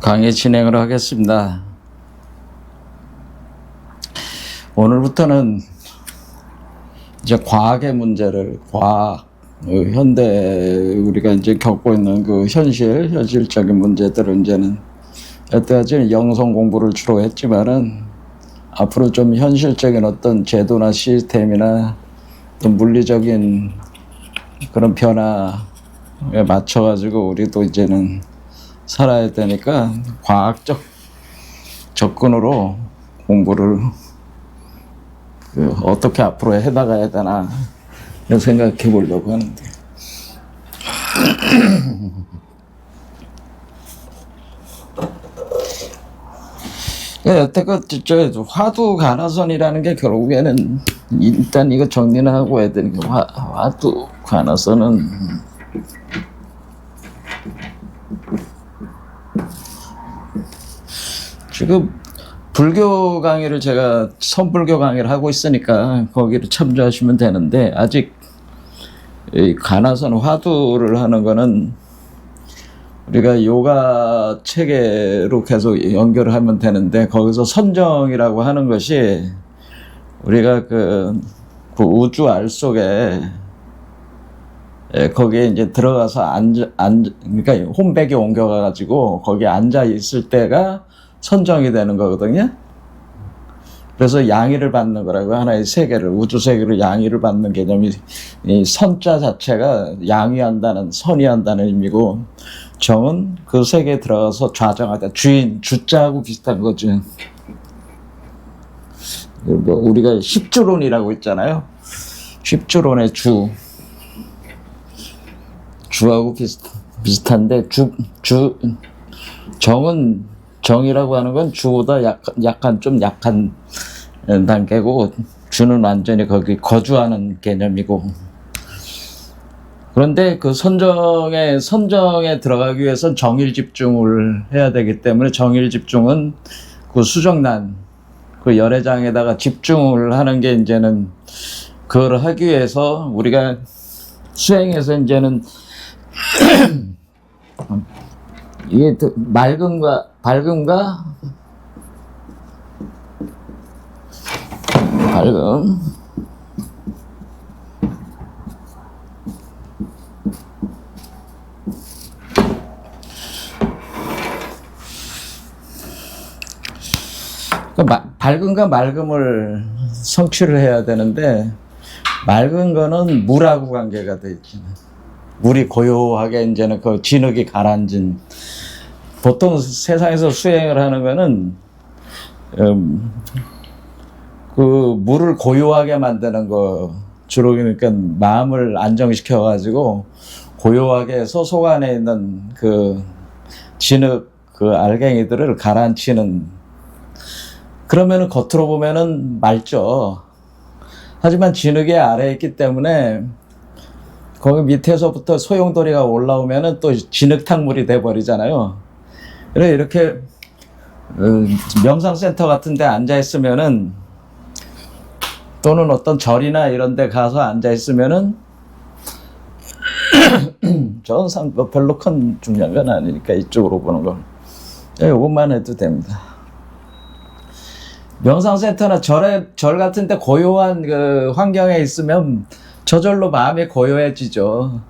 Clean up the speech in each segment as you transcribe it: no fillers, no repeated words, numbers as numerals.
강의 진행을 하겠습니다. 오늘부터는 이제 과학의 문제를, 현대 우리가 이제 겪고 있는 그 현실적인 문제들을 이제는 여태까지는 영성 공부를 주로 했지만은 앞으로 좀 현실적인 어떤 제도나 시스템이나 어떤 물리적인 그런 변화에 맞춰가지고 우리도 이제는 살아야 되니까 과학적 접근으로 공부를 어떻게 앞으로 해나가야 되나 생각해 보려고 하는데 여태껏 화두 관화선이라는 게 결국에는 일단 이거 정리는 하고 해야 되는 게 화두 관화선은 지금 불교 강의를 제가 선불교 강의를 하고 있으니까 거기를 참조하시면 되는데 아직 이 관화선 화두를 하는 거는 우리가 요가 체계로 계속 연결을 하면 되는데 거기서 선정이라고 하는 것이 우리가 그 우주 알 속에 거기에 이제 들어가서 그러니까 홈백에 옮겨가 가지고 거기에 앉아 있을 때가 선정이 되는 거거든요. 그래서 양의를 받는 거라고 하나의 세계를 우주 세계로 양의를 받는 개념이 이 선자 자체가 양의한다는 선의한다는 의미고 정은 그 세계에 들어가서 좌정하다 주인 주자하고 비슷한 거죠. 우리가 십주론이라고 있잖아요. 십주론의 주하고 비슷한데 정이라고 하는 건 주보다 좀 약한 단계고 주는 완전히 거기 거주하는 개념이고 그런데 그 선정에 들어가기 위해선 정일 집중을 해야 되기 때문에 정일 집중은 그 수정란 그 열애장에다가 집중을 하는 게 이제는 그걸 하기 위해서 우리가 수행해서 이제는 이게 밝음과 밝음 밝음과 맑음을 성취를 해야 되는데 맑은 거는 물하고 관계가 돼 있잖아요. 물이 고요하게 이제는 그 진흙이 가라앉은 보통 세상에서 수행을 하는 거는 그 물을 고요하게 만드는 거 주로 그러니까 마음을 안정시켜 가지고 고요하게 해서 속 안에 있는 그 진흙 그 알갱이들을 가라앉히는 그러면은 겉으로 보면은 맑죠. 하지만 진흙이 아래에 있기 때문에 거기 밑에서부터 소용돌이가 올라오면은 또 진흙탕물이 돼버리잖아요. 그래서 이렇게 명상센터 같은 데 앉아있으면은 또는 어떤 절이나 이런 데 가서 앉아있으면은 저는 별로 큰 중요한 건 아니니까 이쪽으로 보는 건 이것만 해도 됩니다. 명상센터나 절 같은 데 고요한 그 환경에 있으면 저절로 마음이 고요해지죠.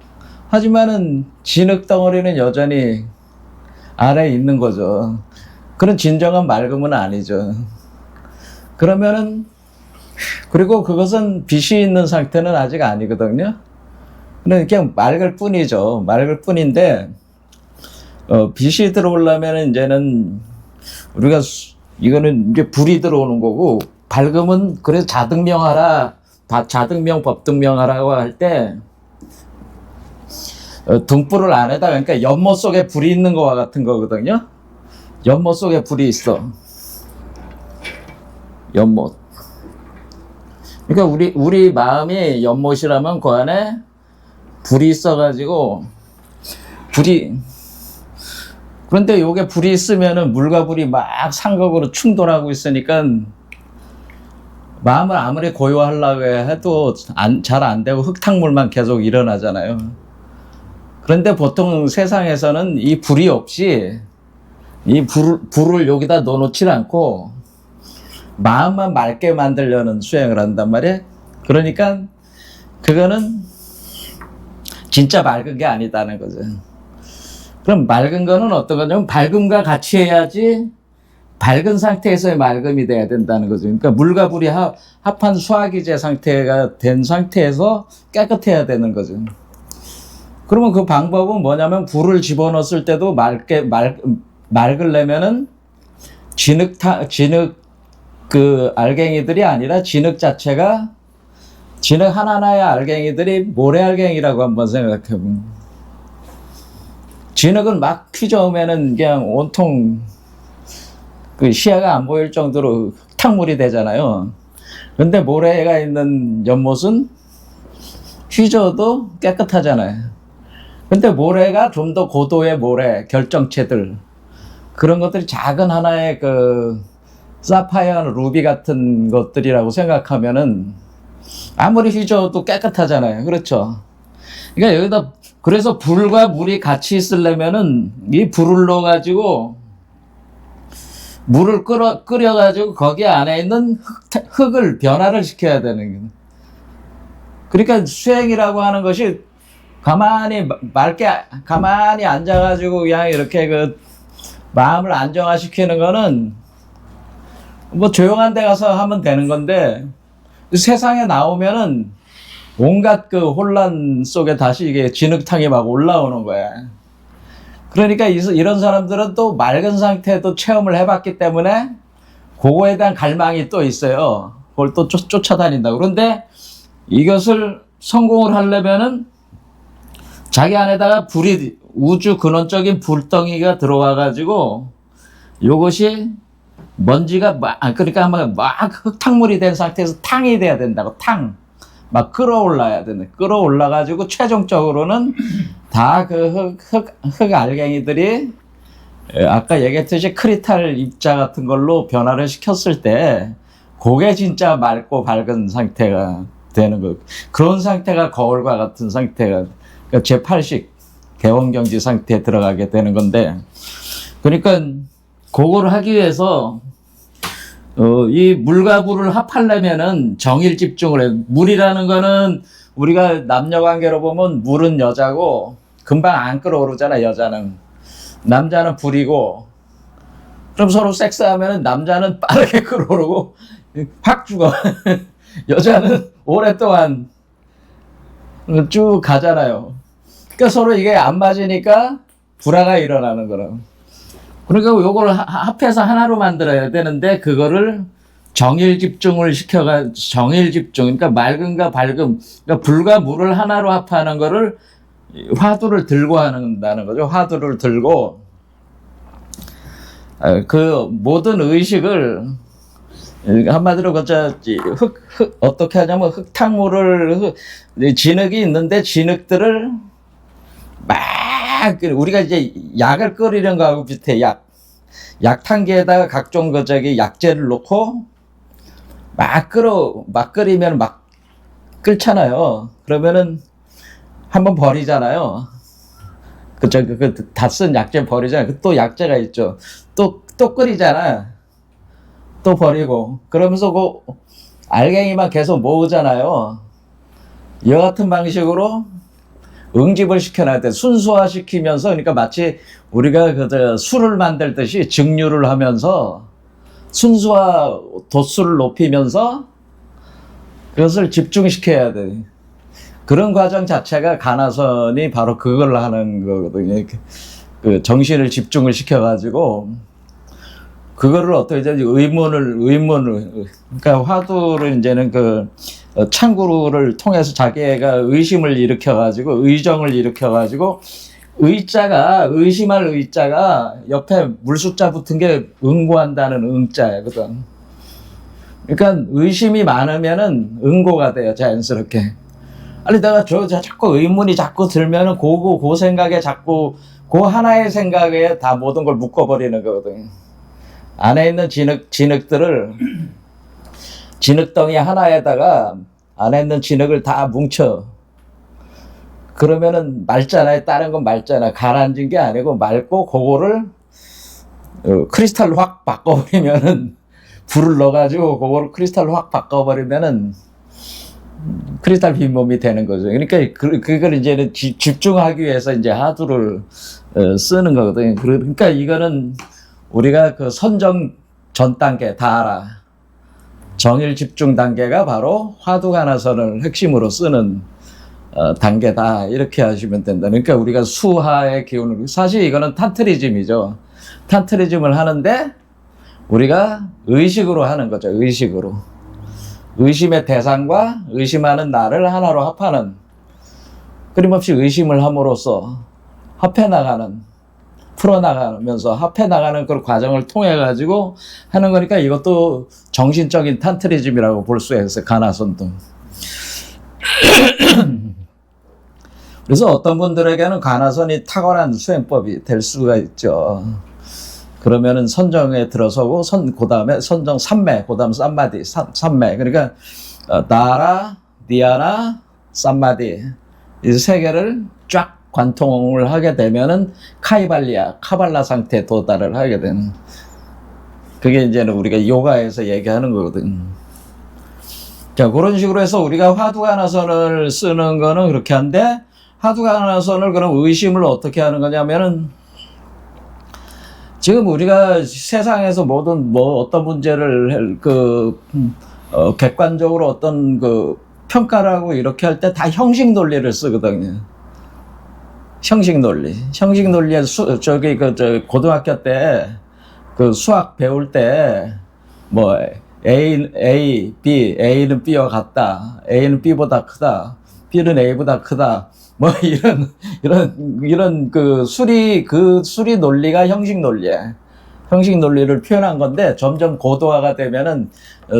하지만은 진흙 덩어리는 여전히 아래에 있는 거죠. 그런 진정한 맑음은 아니죠. 그러면은 그리고 그것은 빛이 있는 상태는 아직 아니거든요. 그냥 맑을 뿐이죠. 맑을 뿐인데 빛이 들어오려면 이제는 우리가 이거는 이제 불이 들어오는 거고 밝음은 그래서 자등명하라 자등명 법등명하라고 할 때 등불을 안에다 그러니까 연못 속에 불이 있는 거와 같은 거거든요. 연못 속에 불이 있어. 연못. 그러니까 우리 마음이 연못이라면 그 안에 불이 있어가지고 그런데 요게 불이 있으면은 물과 불이 막 상극으로 충돌하고 있으니까 마음을 아무리 고요하려고 해도 잘 안 되고 흙탕물만 계속 일어나잖아요. 그런데 보통 세상에서는 이 불이 없이 이 불을 여기다 넣어놓질 않고 마음만 맑게 만들려는 수행을 한단 말이에요. 그러니까 그거는 진짜 맑은 게 아니다는 거죠. 그럼 맑은 거는 어떤 거냐면 밝음과 같이 해야지 밝은 상태에서의 맑음이 돼야 된다는 거죠. 그러니까 물과 불이 합한 수화기제 상태가 된 상태에서 깨끗해야 되는 거죠. 그러면 그 방법은 뭐냐면 불을 집어넣었을 때도 맑으려면은 진흙 그 알갱이들이 아니라 진흙 자체가 진흙 하나하나의 알갱이들이 모래알갱이라고 한번 생각해 보면 진흙은 막 휘저으면은 그냥 온통 그 시야가 안 보일 정도로 흙탕물이 되잖아요. 근데 모래가 있는 연못은 휘저어도 깨끗하잖아요. 근데 모래가 좀 더 고도의 모래, 결정체들, 그런 것들이 작은 하나의 그 사파이어나 루비 같은 것들이라고 생각하면은 아무리 휘저어도 깨끗하잖아요. 그렇죠? 그러니까 여기다, 그래서 불과 물이 같이 있으려면은 이 불을 넣어가지고 물을 끓여가지고 거기 안에 있는 흙을 변화를 시켜야 되는 거예요. 그러니까 수행이라고 하는 것이 가만히 앉아가지고 그냥 이렇게 그 마음을 안정화시키는 거는 뭐 조용한 데 가서 하면 되는 건데 세상에 나오면은 온갖 그 혼란 속에 다시 이게 진흙탕이 막 올라오는 거야. 그러니까 이런 사람들은 또 맑은 상태도 체험을 해봤기 때문에 그거에 대한 갈망이 또 있어요. 그걸 또 쫓아다닌다. 그런데 이것을 성공을 하려면은 자기 안에다가 우주 근원적인 불덩이가 들어와가지고 이것이 먼지가 그러니까 막 흙탕물이 된 상태에서 탕이 돼야 된다고. 막 끌어올라야 된다. 끌어올라가지고 최종적으로는 다 그 흙 알갱이들이 아까 얘기했듯이 크리탈 입자 같은 걸로 변화를 시켰을 때 그게 진짜 맑고 밝은 상태가 되는 거. 그런 상태가 거울과 같은 상태가 그러니까 제8식 개원경지 상태에 들어가게 되는 건데, 그러니까 그거를 하기 위해서 이 물과 불을 합하려면은 정일 집중을 해. 물이라는 거는 우리가 남녀 관계로 보면 물은 여자고 금방 안 끌어오르잖아. 여자는. 남자는 불이고, 그럼 서로 섹스하면은 남자는 빠르게 끌어오르고 확 죽어. 여자는 오랫동안 쭉 가잖아요. 그러니까 서로 이게 안 맞으니까 불화가 일어나는 거라. 그러니까 요걸 합해서 하나로 만들어야 되는데 그거를 정일 집중을 정일 집중, 그러니까 맑음과 밝음, 그러니까 불과 물을 하나로 합하는 거를 화두를 들고 한다는 거죠. 화두를 들고 그 모든 의식을 한마디로 어떻게 하냐면 흙탕물을 진흙이 있는데 진흙들을 막 우리가 이제 약을 끓이는 거하고 비슷해. 약탕기에다가 각종 약재를 넣고 막 끓이면 막 끓잖아요. 그러면은 한번 버리잖아요. 다 쓴 약재 버리잖아요. 또 약재가 있죠. 또 끓이잖아. 또 버리고. 그러면서 그 알갱이만 계속 모으잖아요. 이와 같은 방식으로 응집을 시켜놔야 돼. 순수화 시키면서, 그러니까 마치 우리가 술을 만들듯이 증류를 하면서 순수화 도수를 높이면서 그것을 집중시켜야 돼. 그런 과정 자체가 가나선이 바로 그걸 하는 거거든요. 그 정신을 집중을 시켜가지고 그거를 어떻게 이제 의문을 그러니까 화두를 이제는 그 창구를 통해서 자기가 의심을 일으켜가지고 의정을 일으켜가지고 의심할 의자가 옆에 물숫자 붙은 게 응고한다는 응자거든. 그러니까 의심이 많으면은 응고가 돼요, 자연스럽게. 아니 내가 자꾸 의문이 자꾸 들면은 그 생각에 자꾸 그 하나의 생각에 다 모든 걸 묶어버리는 거거든. 안에 있는 진흙들을 진흙덩이 하나에다가 안에 있는 진흙을 다 뭉쳐. 그러면은 맑잖아요. 다른 건 맑잖아. 가라앉은 게 아니고 맑고 그거를 크리스탈로 확 바꿔버리면은 불을 넣어가지고 그거를 크리스탈로 확 바꿔버리면은 크리스탈 빈몸이 되는 거죠. 그러니까 그걸 이제는 집중하기 위해서 이제 하두를 쓰는 거거든요. 그러니까 이거는 우리가 그 선정 전 단계 다 알아. 정일 집중 단계가 바로 화두가나선을 핵심으로 쓰는 단계다. 이렇게 하시면 된다. 그러니까 우리가 수하의 기운을, 사실 이거는 탄트리즘이죠. 탄트리즘을 하는데 우리가 의식으로 하는 거죠. 의식으로. 의심의 대상과 의심하는 나를 하나로 합하는, 끊임없이 의심을 함으로써 합해나가는, 풀어나가면서 합해나가는 그 과정을 통해가지고 하는 거니까 이것도 정신적인 탄트리즘이라고 볼 수 있어요. 가나선도. 그래서 어떤 분들에게는 가나선이 탁월한 수행법이 될 수가 있죠. 그러면은 선정에 들어서고 그 다음에 선정 3매, 그 다음 쌈마디 3매. 그러니까 나라, 니아나, 쌈마디 이 세 개를 쫙 관통을 하게 되면은 카이발리아, 카발라 상태에 도달을 하게 되는. 그게 이제는 우리가 요가에서 얘기하는 거거든. 자, 그런 식으로 해서 우리가 화두가나선을 쓰는 거는 그렇게 한데, 화두가나선을 그럼 의심을 어떻게 하는 거냐면은, 지금 우리가 세상에서 모든 어떤 문제를 객관적으로 어떤 평가를 하고 이렇게 할 때 다 형식 논리를 쓰거든요. 형식 논리. 형식 논리에 고등학교 때 수학 배울 때 A, B, A는 B와 같다. A는 B보다 크다. B는 A보다 크다. 이런 수리 논리가 형식 논리야. 형식 논리를 표현한 건데 점점 고도화가 되면은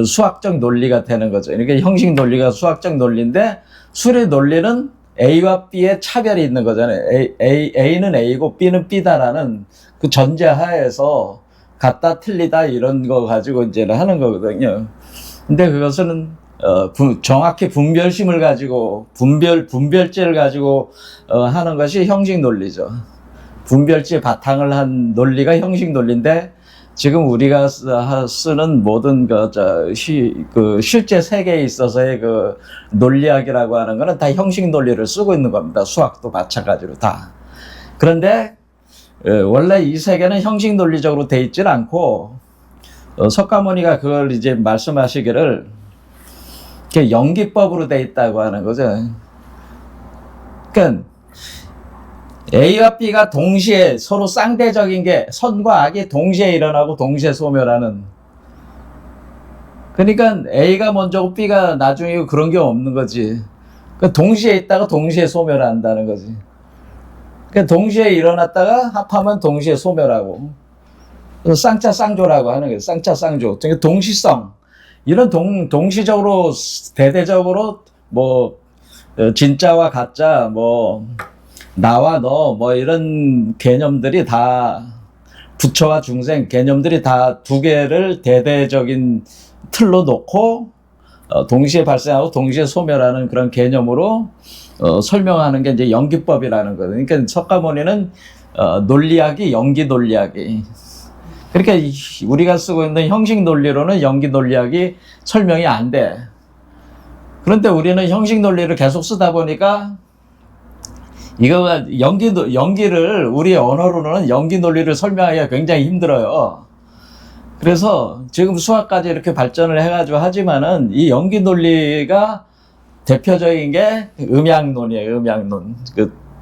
수학적 논리가 되는 거죠. 그러니까 형식 논리가 수학적 논리인데 수리 논리는 A와 B의 차별이 있는 거잖아요. A는 A고 B는 B다라는 그 전제 하에서 같다, 틀리다 이런 거 가지고 이제 하는 거거든요. 근데 그것은 정확히 분별심을 가지고 분별제를 가지고 하는 것이 형식 논리죠. 분별제 바탕을 한 논리가 형식 논리인데 지금 우리가 쓰는 모든 실제 세계에 있어서의 논리학이라고 하는 거는 다 형식 논리를 쓰고 있는 겁니다. 수학도 마찬가지로 다. 그런데 원래 이 세계는 형식 논리적으로 돼 있질 않고 석가모니가 그걸 이제 말씀하시기를 연기법으로 돼 있다고 하는 거죠. 그러니까 A와 B가 동시에 서로 쌍대적인 게 선과 악이 동시에 일어나고 동시에 소멸하는. 그러니까 A가 먼저고 B가 나중이고 그런 게 없는 거지. 그러니까 동시에 있다가 동시에 소멸한다는 거지. 그러니까 동시에 일어났다가 합하면 동시에 소멸하고. 쌍차 쌍조라고 하는 거예요. 쌍차 쌍조. 그러니까 동시성. 이런 동시적으로 대대적으로 진짜와 가짜 나와 너 이런 개념들이 다 부처와 중생 개념들이 다 두 개를 대대적인 틀로 놓고 동시에 발생하고 동시에 소멸하는 그런 개념으로 설명하는 게 이제 연기법이라는 거예요. 그러니까 석가모니는 논리학이 연기 논리학이. 그러니까 우리가 쓰고 있는 형식 논리로는 연기 논리학이 설명이 안 돼. 그런데 우리는 형식 논리를 계속 쓰다 보니까 이거 연기를 우리 언어로는 연기 논리를 설명하기가 굉장히 힘들어요. 그래서 지금 수학까지 이렇게 발전을 해가지고 하지만은 이 연기 논리가 대표적인 게 음양론이에요. 음양론.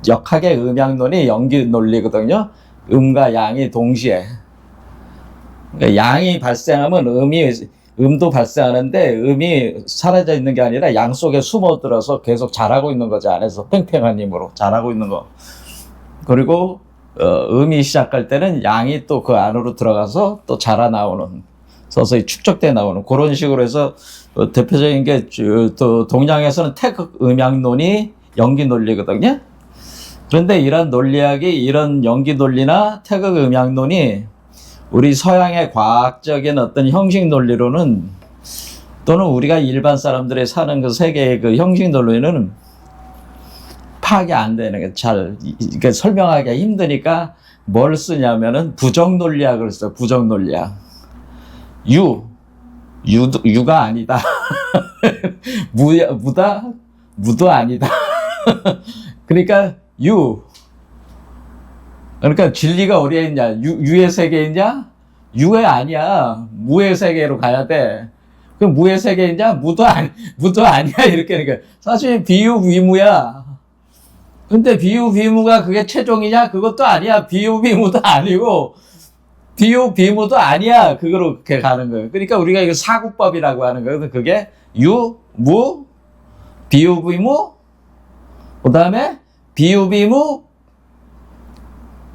역학의 음양론이 연기 논리거든요. 음과 양이 동시에. 그러니까 양이 발생하면 음도 발생하는데 음이 사라져 있는 게 아니라 양 속에 숨어들어서 계속 자라고 있는 거죠. 안에서 팽팽한 힘으로 자라고 있는 거. 그리고 음이 시작할 때는 양이 또 그 안으로 들어가서 또 자라 나오는, 서서히 축적돼 나오는 그런 식으로 해서 대표적인 게 또 동양에서는 태극 음양론이 연기 논리거든요. 그런데 이런 논리학이 이런 연기 논리나 태극 음양론이 우리 서양의 과학적인 어떤 형식 논리로는 또는 우리가 일반 사람들이 사는 그 세계의 그 형식 논리는 파악이 안 되는 게 이게 설명하기가 힘드니까 뭘 쓰냐면은 부정논리학을 써. 부정논리학. 유가 아니다. 무도 아니다. 그러니까 그러니까 진리가 어디에 있냐? 유의 세계에 있냐? 유가 아니야. 무의 세계로 가야 돼. 그 무의 세계에 있냐? 무도 아니야. 이렇게 그러니까 사실 비유비무야. 근데 비유비무가 그게 최종이냐? 그것도 아니야. 비유비무도 아니고 비유비무도 아니야. 그거로 그렇게 가는 거예요. 그러니까 우리가 이거 사구법이라고 하는 거거든. 그게 무, 비유비무, 그 다음에 비유비무,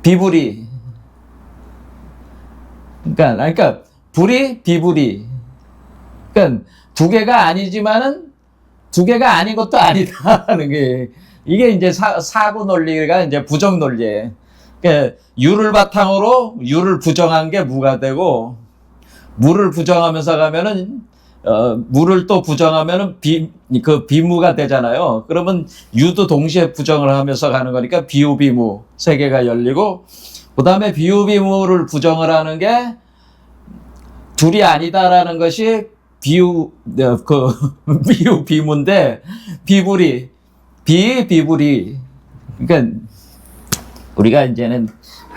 비불이. 그러니까 불이, 비불이. 그러니까 두 개가 아니지만은 두 개가 아닌 것도 아니다 하는 게 이게 이제 사고 논리가 이제 부정 논리예요. 그러니까 유를 바탕으로 유를 부정한 게 무가 되고 무를 부정하면서 가면은 무를 또 부정하면은 비무가 되잖아요. 그러면 유도 동시에 부정을 하면서 가는 거니까 비유비무 세계가 열리고 그다음에 비유비무를 부정을 하는 게 둘이 아니다라는 것이 비유비무인데 비불이 그러니까 우리가 이제는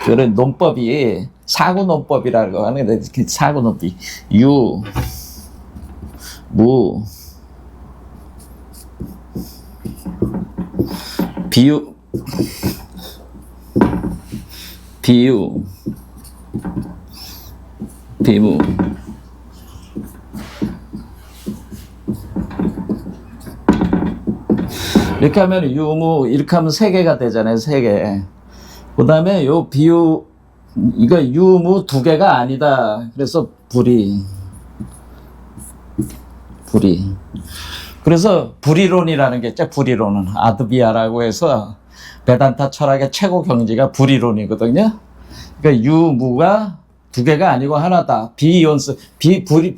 그런 논법이 사구논법이라고 하는데 사구논법 무 비유 비무 이렇게 하면 유무 이렇게 하면 세 개가 되잖아요. 세 개. 그다음에 요 이거 유무 두 개가 아니다. 그래서 불이. 그래서 불이론이라는 게 있죠. 불이론은 아드비아라고 해서 베단타 철학의 최고 경지가 불이론이거든요. 그러니까 유무가 두 개가 아니고 하나다. 비이온성.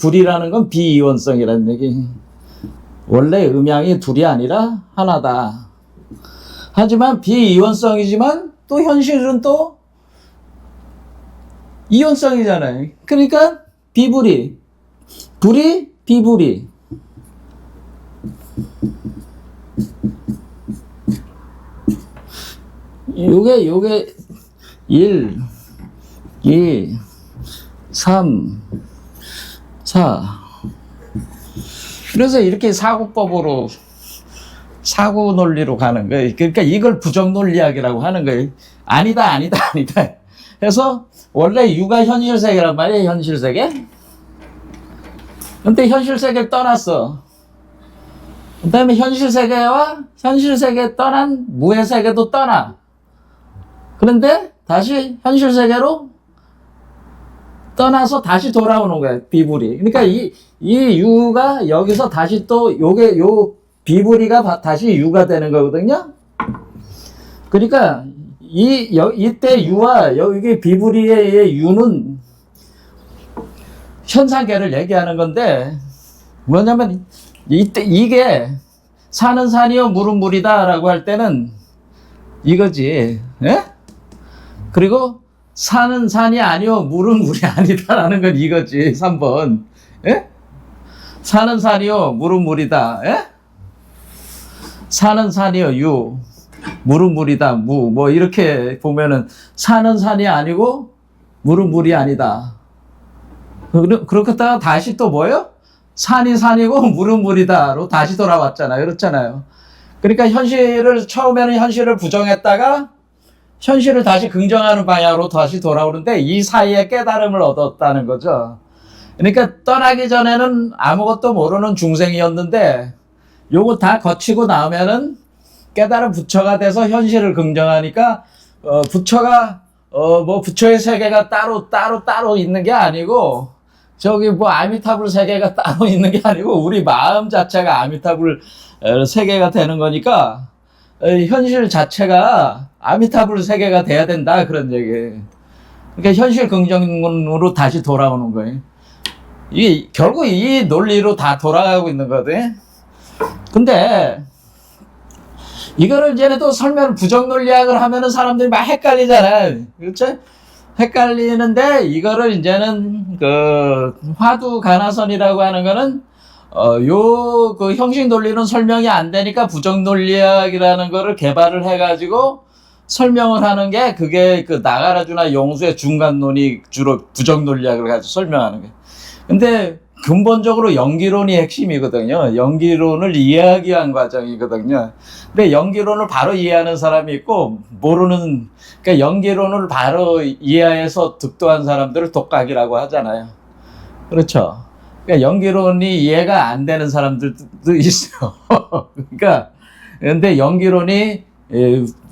불이라는 건 비이온성이라는 얘기. 원래 음양이 둘이 아니라 하나다. 하지만 비이온성이지만 또 현실은 또 이온성이잖아요. 그러니까 비불이. 비불이. 요게 1, 2, 3, 4. 그래서 이렇게 사고법으로 사고 논리로 가는 거예요. 그러니까 이걸 부정 논리학이라고 하는 거예요. 아니다. 그래서 원래 유가 현실 세계란 말이에요. 현실 세계. 근데 현실 세계를 떠났어. 그 다음에 현실 세계와 현실 세계 떠난 무의 세계도 떠나. 그런데 다시 현실 세계로 떠나서 다시 돌아오는 거예요. 비불이. 그러니까 이 유가 여기서 다시 또 요 비불이가 다시 유가 되는 거거든요. 그러니까 이때 유와 여기 비불이의 유는 현상계를 얘기하는 건데 뭐냐면 이때 이게 산은 산이요 물은 물이다라고 할 때는 이거지. 예? 그리고 산은 산이 아니요 물은 물이 아니다라는 건 이거지. 3번. 예? 산은 산이요 물은 물이다. 예? 산은 산이요 유 물은 물이다 무 뭐 이렇게 보면은 산은 산이 아니고 물은 물이 아니다. 그렇다가 다시 또 뭐예요? 산이 산이고 물은 물이다로 다시 돌아왔잖아요. 그렇잖아요. 그러니까 처음에는 현실을 부정했다가 현실을 다시 긍정하는 방향으로 다시 돌아오는데 이 사이에 깨달음을 얻었다는 거죠. 그러니까 떠나기 전에는 아무것도 모르는 중생이었는데 요거 다 거치고 나오면은 깨달은 부처가 돼서 현실을 긍정하니까 부처가 부처의 세계가 따로 있는 게 아니고 저기 아미타불 세계가 따로 있는 게 아니고 우리 마음 자체가 아미타불 세계가 되는 거니까 현실 자체가 아미타불 세계가 돼야 된다 그런 얘기예요. 그러니까 현실 긍정으로 다시 돌아오는 거예요. 이게 결국 이 논리로 다 돌아가고 있는 거거든. 근데 이거를 이제는 또 설명, 부정논리학을 하면은 사람들이 막 헷갈리잖아요. 그렇죠? 헷갈리는데, 이거를 이제는 그 화두 가나선이라고 하는 거는 그 형식 논리는 설명이 안 되니까 부정논리학이라는 거를 개발을 해가지고 설명을 하는 게, 그게 그 나가라주나 용수의 중간론이 주로 부정논리학을 가지고 설명하는 거예요. 근데 근본적으로 연기론이 핵심이거든요. 연기론을 이해하기 위한 과정이거든요. 근데 연기론을 바로 이해하는 사람이 있고, 모르는, 그러니까 연기론을 바로 이해해서 득도한 사람들을 독학이라고 하잖아요. 그렇죠. 그러니까 연기론이 이해가 안 되는 사람들도 있어요. 그러니까, 근데 연기론이,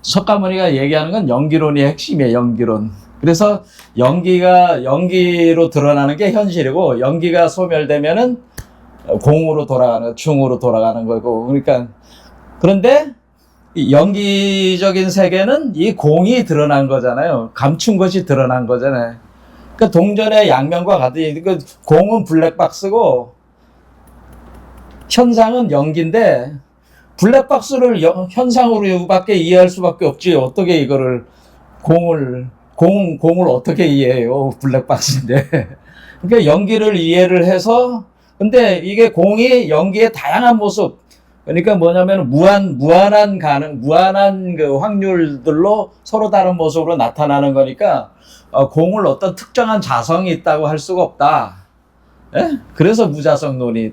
석가모니가 얘기하는 건 연기론이 핵심이에요, 연기론. 그래서 연기로 드러나는 게 현실이고, 연기가 소멸되면은 공으로 돌아가는, 중으로 돌아가는 거고. 그러니까, 그런데 이 연기적인 세계는 이 공이 드러난 거잖아요. 감춘 것이 드러난 거잖아요. 그러니까 동전의 양면과 같이, 그 공은 블랙박스고, 현상은 연기인데, 블랙박스를 현상으로밖에 이해할 수밖에 없지. 어떻게 이거를, 공을 어떻게 이해해요? 블랙박스인데. 그러니까 연기를 이해를 해서, 근데 이게 공이 연기의 다양한 모습, 그러니까 뭐냐면 무한한 그 확률들로 서로 다른 모습으로 나타나는 거니까, 공을 어떤 특정한 자성이 있다고 할 수가 없다. 예? 그래서 무자성론이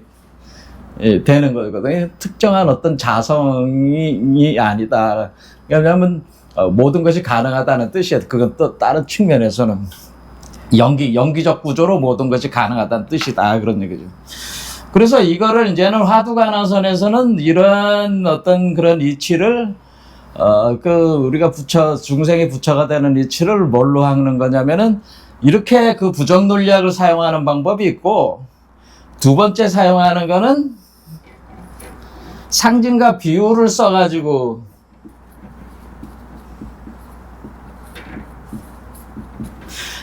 되는 거거든요. 특정한 어떤 자성이 아니다. 왜냐하면 모든 것이 가능하다는 뜻이에요. 그건 또 다른 측면에서는 연기적 구조로 모든 것이 가능하다는 뜻이다. 그런 얘기죠. 그래서 이거를 이제는 화두가나선에서는 이런 어떤 그런 이치를 우리가 중생이 부처가 되는 이치를 뭘로 하는 거냐면은, 이렇게 그 부정논리학을 사용하는 방법이 있고, 두 번째 사용하는 거는 상징과 비유를 써가지고,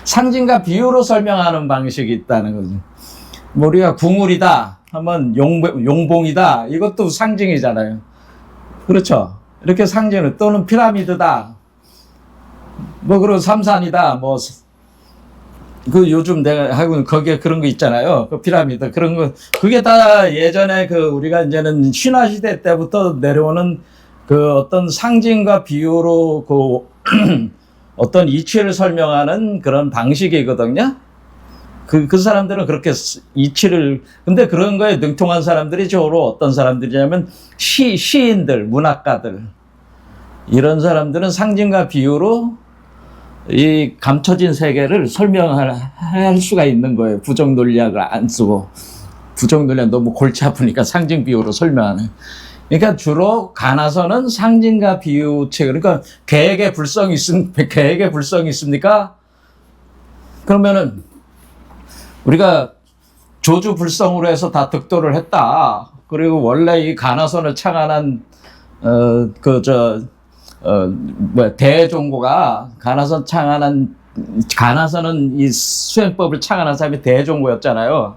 상징과 비유로 설명하는 방식이 있다는 거죠. 뭐 우리가 궁울이다 하면 용봉이다, 이것도 상징이잖아요. 그렇죠. 이렇게 상징을, 또는 피라미드다, 뭐 그리고 삼산이다, 뭐 그 요즘 내가 하고 거기에 그런 거 있잖아요. 그 피라미드 그런 거, 그게 다 예전에 그 우리가 이제는 신화 시대 때부터 내려오는 그 어떤 상징과 비유로 그 어떤 이치를 설명하는 그런 방식이거든요. 그 사람들은 그렇게 이치를, 근데 그런 거에 능통한 사람들이 주로 어떤 사람들이냐면 시인들, 문학가들, 이런 사람들은 상징과 비유로 이 감춰진 세계를 설명할 수가 있는 거예요. 부정논리학을 안 쓰고. 부정논리학 너무 골치 아프니까 상징 비유로 설명하는. 그러니까 주로 가나서는 상징과 비유 책, 그러니까 계획의 불성이 있습니까? 그러면은 우리가 조주불성으로 해서 다 득도를 했다. 그리고 원래 이 가나선을 창안한 대종고가, 가나선은 이 수행법을 창안한 사람이 대종고였잖아요.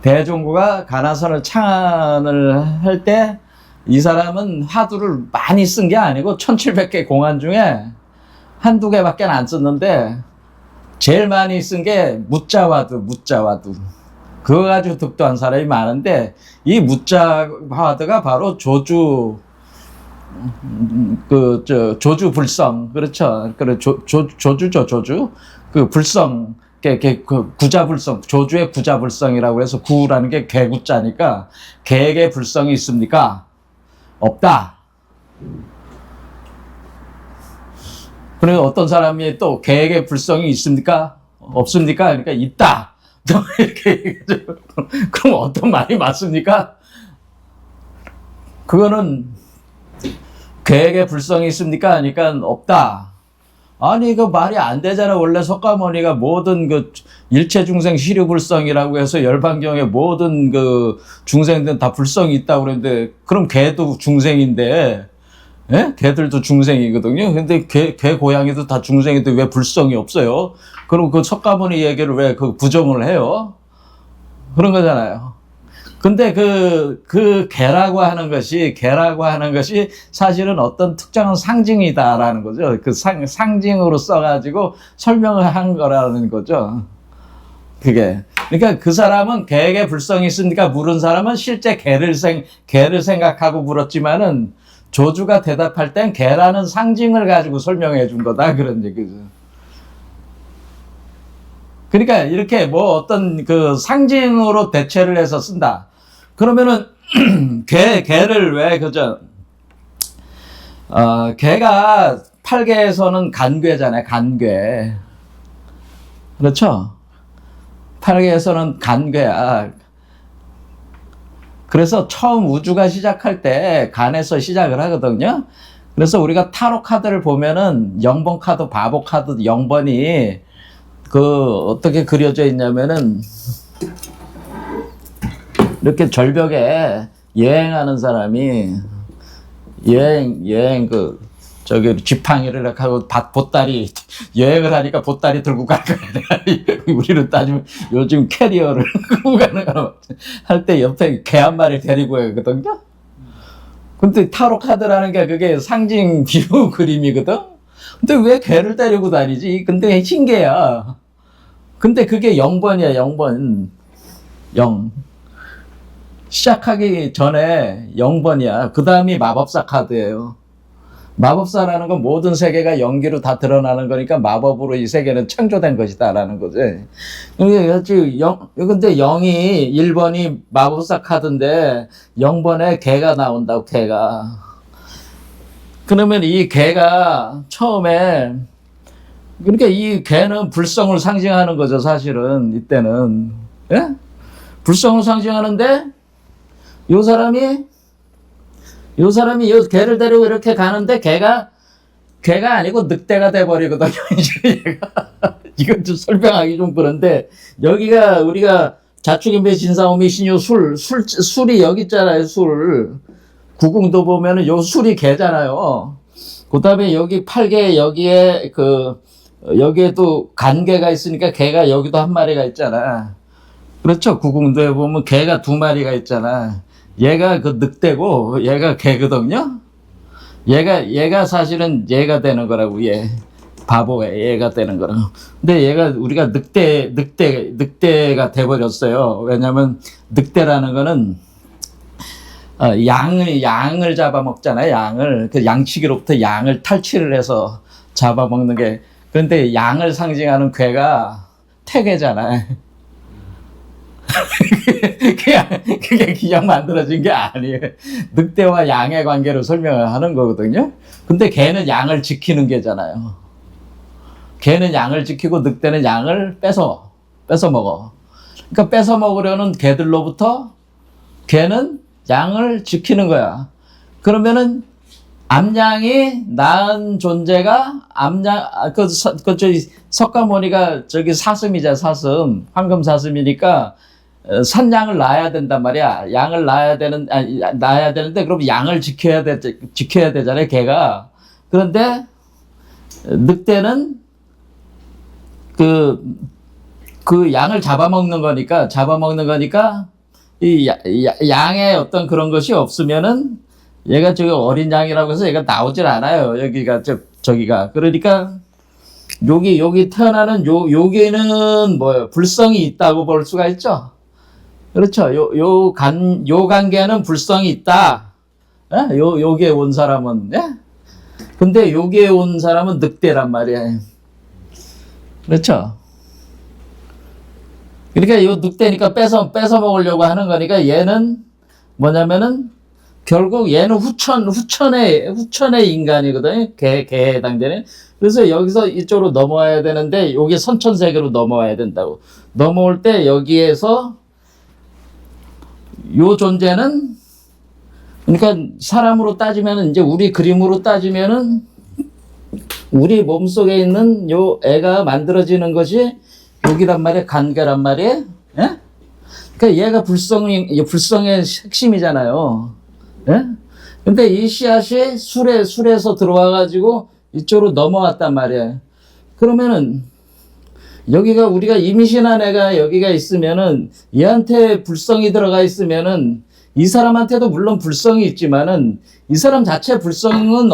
대종고가 가나선을 창안을 할 때 이 사람은 화두를 많이 쓴 게 아니고 1700개 공안 중에 한두 개밖에 안 썼는데, 제일 많이 쓴 게 무자화두. 그거 가지고 득도한 사람이 많은데, 이 무자화두가 바로 조주불성, 그렇죠. 조주죠. 그 불성, 그 구자불성, 조주의 구자불성이라고 해서, 구라는 게 개구자니까, 개의 불성이 있습니까? 없다. 그리고 어떤 사람이 또 개의 불성이 있습니까? 없습니까? 그러니까 있다. 이렇게 얘기하죠. 그럼 어떤 말이 맞습니까? 그거는 개의 불성이 있습니까? 하니까 없다. 아니, 그 말이 안 되잖아. 원래 석가모니가 모든 그 일체 중생 시류불성이라고 해서 열반경에 모든 그 중생들은 다 불성이 있다고 그랬는데, 그럼 개도 중생인데, 예? 개들도 중생이거든요. 근데 개 고양이도 다 중생인데 왜 불성이 없어요? 그럼 그 석가모니 얘기를 왜 그 부정을 해요? 그런 거잖아요. 근데 그 개라고 하는 것이 사실은 어떤 특정한 상징이다라는 거죠. 그 상징으로 써가지고 설명을 한 거라는 거죠. 그게. 그러니까 그 사람은 개에게 불성이 있으니까 물은 사람은 실제 개를 생각하고 물었지만은 조주가 대답할 땐 개라는 상징을 가지고 설명해 준 거다. 그런 얘기죠. 그러니까 이렇게 뭐 어떤 그 상징으로 대체를 해서 쓴다. 그러면은 개를 왜 그죠? 개가 팔계에서는 간괴잖아요. 간괴. 그렇죠? 팔계에서는 간괴야. 그래서 처음 우주가 시작할 때 간에서 시작을 하거든요. 그래서 우리가 타로 카드를 보면은 0번 카드, 바보 카드 0번이 어떻게 그려져 있냐면은 이렇게 절벽에 여행하는 사람이 지팡이를 이렇게 하고 보따리 여행을 하니까 보따리 들고 갈 거야. 우리는 따지면 요즘 캐리어를 끌고 가는 거 할 때 옆에 개 한 마리 데리고 가거든요. 근데 타로 카드라는 게 그게 상징 비유 그림이거든. 근데 왜 개를 데리고 다니지? 근데 신기해요. 근데 그게 0번이야, 0번. 0. 시작하기 전에 0번이야. 그 다음이 마법사 카드예요. 마법사라는 건 모든 세계가 연기로 다 드러나는 거니까 마법으로 이 세계는 창조된 것이다라는 거지. 근데 0이 1번이 마법사 카드인데 0번에 개가 나온다고, 개가. 그러면 이 개가 처음에, 그러니까 이 개는 불성을 상징하는 거죠, 사실은 이때는. 예? 불성을 상징하는데 요 사람이 요 개를 데리고 이렇게 가는데 개가 아니고 늑대가 돼버리거든요. 이제 얘가. 이건 좀 설명하기 좀 그런데, 여기가 우리가 자축인배 진사오미 신유 술이 여기 있잖아요. 술. 구궁도 보면은 요 술이 개잖아요. 그 다음에 여기 팔개 여기에 여기에도 간개가 있으니까 개가 여기도 한 마리가 있잖아. 그렇죠. 구궁도에 보면 개가 2마리가 있잖아. 얘가 그 늑대고 얘가 개거든요. 얘가 사실은 얘가 되는 거라고. 얘 바보에 얘가 되는 거라고. 근데 얘가 우리가 늑대가 돼버렸어요. 왜냐면 늑대라는 거는 양을 잡아먹잖아요. 양을. 그 양치기로부터 양을 탈취를 해서 잡아먹는 게. 그런데 양을 상징하는 괴가 태괴잖아요. 그게 그냥 만들어진 게 아니에요. 늑대와 양의 관계를 설명을 하는 거거든요. 근데 개는 양을 지키는 개잖아요. 개는 양을 지키고 늑대는 양을 뺏어 먹어. 그러니까 뺏어 먹으려는 개들로부터 개는 양을 지키는 거야. 그러면은 암양이 낳은 존재가 석가모니가 사슴이자 사슴, 황금 사슴이니까 산양을 낳아야 된단 말이야. 양을 낳아야 되는데 그럼 양을 지켜야 되잖아요, 개가. 그런데 늑대는 그 양을 잡아먹는 거니까 이 양의 어떤 그런 것이 없으면은 얘가 어린 양이라고 해서 얘가 나오질 않아요. 저기가. 그러니까 여기 태어나는 요게는 뭐예요? 불성이 있다고 볼 수가 있죠. 그렇죠. 요 관계는 불성이 있다. 예? 요게 온 사람은, 예? 근데 요게 온 사람은 늑대란 말이에요. 그렇죠. 그러니까 요 늑대니까 뺏어 먹으려고 하는 거니까 얘는 뭐냐면은 결국 얘는 후천의 인간이거든요. 개에 해당되는. 그래서 여기서 이쪽으로 넘어와야 되는데 여기 선천세계로 넘어와야 된다고. 넘어올 때 여기에서 요 존재는, 그러니까 사람으로 따지면은, 이제 우리 그림으로 따지면은 우리 몸속에 있는 요 애가 만들어지는 것이 여기란 말이에요. 간계란 말이에요. 예? 그러니까 얘가 불성의 핵심이잖아요. 예? 근데 이 씨앗이 술에서 들어와가지고 이쪽으로 넘어왔단 말이에요. 그러면은 여기가 우리가 임신한 애가 여기가 있으면은 얘한테 불성이 들어가 있으면은 이 사람한테도 물론 불성이 있지만은 이 사람 자체 불성은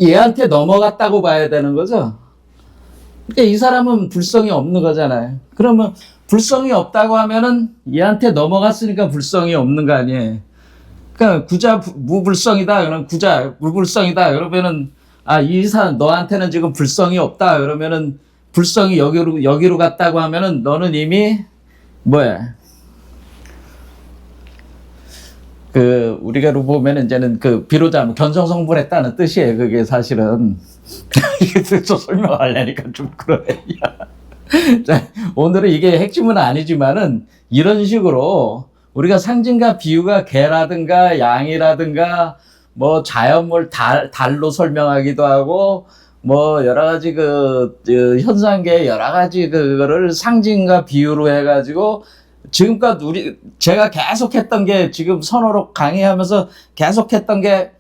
얘한테 넘어갔다고 봐야 되는 거죠. 그러니까 이 사람은 불성이 없는 거잖아요. 그러면 불성이 없다고 하면은 얘한테 넘어갔으니까 불성이 없는 거 아니에요. 그러니까 구자 무불성이다. 그럼 구자 무불성이다. 그러면은 이 사람 너한테는 지금 불성이 없다. 그러면은 불성이 여기로 갔다고 하면은 너는 이미 뭐야? 우리가 보면은 이제는 비로자 견성성불했다는 뜻이에요. 그게 사실은. 이게 또 설명하려니까 좀 그러네. 자, 오늘은 이게 핵심은 아니지만은 이런 식으로 우리가 상징과 비유가 개라든가 양이라든가 뭐 자연물 달로 설명하기도 하고 뭐 여러 가지 현상계 여러 가지 그거를 상징과 비유로 해가지고 지금껏 제가 계속했던 게 지금 선호록 강의하면서 계속했던 게